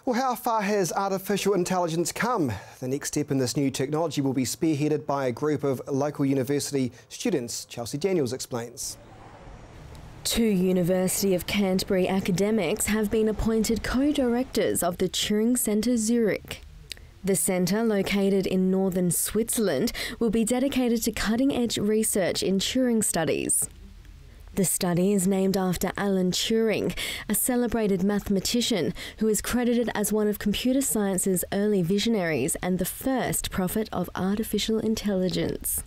Well, how far has artificial intelligence come? The next step in this new technology will be spearheaded by a group of local university students. Chelsea Daniels explains. Two University of Canterbury academics have been appointed co-directors of the Turing Centre Zuric. The centre, located in northern Switzerland, will be dedicated to cutting-edge research in Turing studies. The study is named after Alan Turing, a celebrated mathematician who is credited as one of computer science's early visionaries and the first prophet of artificial intelligence.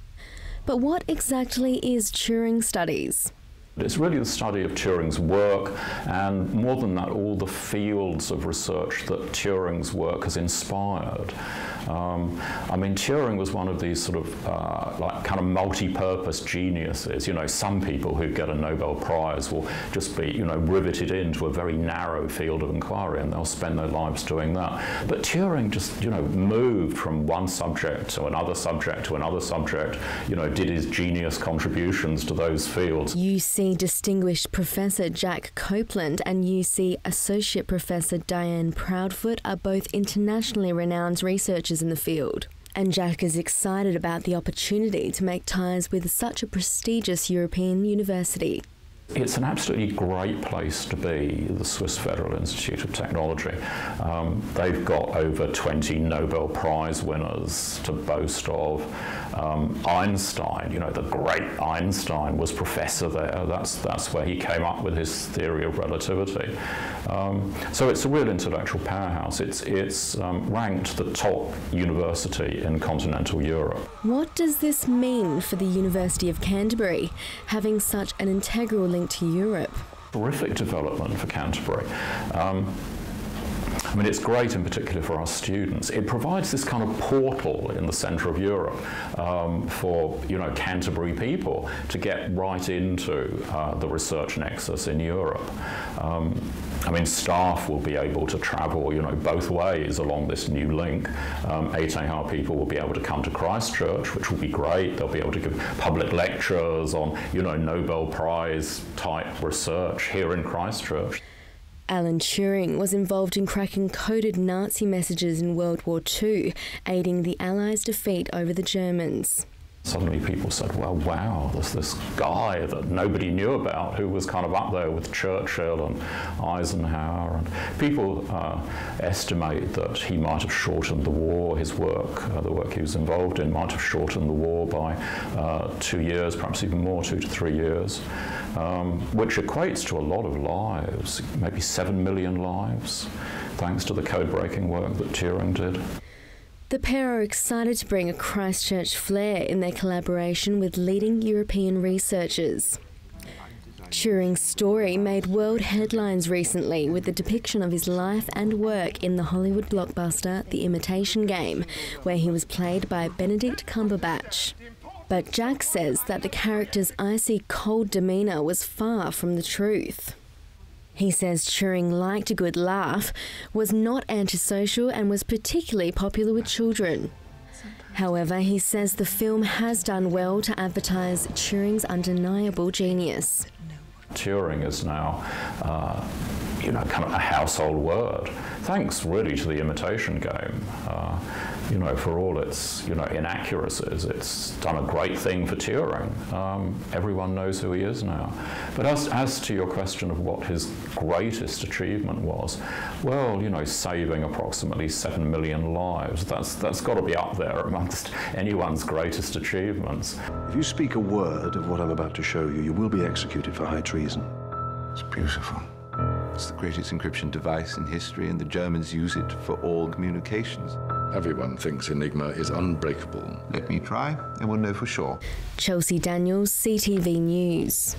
But what exactly is Turing studies? It's really the study of Turing's work, and more than that, all the fields of research that Turing's work has inspired. I mean, Turing was one of these sort of like kind of multi-purpose geniuses. You know, some people who get a Nobel Prize will just be, you know, riveted into a very narrow field of inquiry, and they'll spend their lives doing that. But Turing just, you know, moved from one subject to another subject to another subject, you know, did his genius contributions to those fields. UC Distinguished Professor Jack Copeland and UC Associate Professor Diane Proudfoot are both internationally renowned researchers in the field. And Jack is excited about the opportunity to make ties with such a prestigious European university. It's an absolutely great place to be, the Swiss Federal Institute of Technology. They've got over 20 Nobel Prize winners to boast of. Einstein, you know, the great Einstein was professor there. That's where he came up with his theory of relativity. So it's a real intellectual powerhouse. It's ranked the top university in continental Europe. What does this mean for the University of Canterbury, having such an integral link to Europe? Terrific development for Canterbury. I mean, it's great in particular for our students. It provides this kind of portal in the centre of Europe for, you know, Canterbury people to get right into the research nexus in Europe. I mean, staff will be able to travel, you know, both ways along this new link. ATH people will be able to come to Christchurch, which will be great. They'll be able to give public lectures on, you know, Nobel Prize type research here in Christchurch. Alan Turing was involved in cracking coded Nazi messages in World War II, aiding the Allies' defeat over the Germans. Suddenly people said, well, wow, there's this guy that nobody knew about who was kind of up there with Churchill and Eisenhower. And people estimate that he might have shortened the war, his work, the work he was involved in, might have shortened the war by 2 years, perhaps even more, 2 to 3 years, which equates to a lot of lives, maybe 7 million lives, thanks to the code-breaking work that Turing did. The pair are excited to bring a Christchurch flair in their collaboration with leading European researchers. Turing's story made world headlines recently with the depiction of his life and work in the Hollywood blockbuster The Imitation Game, where he was played by Benedict Cumberbatch. But Jack says that the character's icy, cold demeanour was far from the truth. He says Turing liked a good laugh, was not antisocial and was particularly popular with children. However, he says the film has done well to advertise Turing's undeniable genius. Turing is now, you know, kind of a household word, thanks really to The Imitation Game. You know, for all its, you know, inaccuracies, it's done a great thing for Turing. Everyone knows who he is now. But as to your question of what his greatest achievement was, well, you know, saving approximately 7 million lives, that's got to be up there amongst anyone's greatest achievements. If you speak a word of what I'm about to show you, you will be executed for high treason. It's beautiful. It's the greatest encryption device in history, and the Germans use it for all communications. Everyone thinks Enigma is unbreakable. Let me try, and we'll know for sure. Chelsea Daniels, CTV News.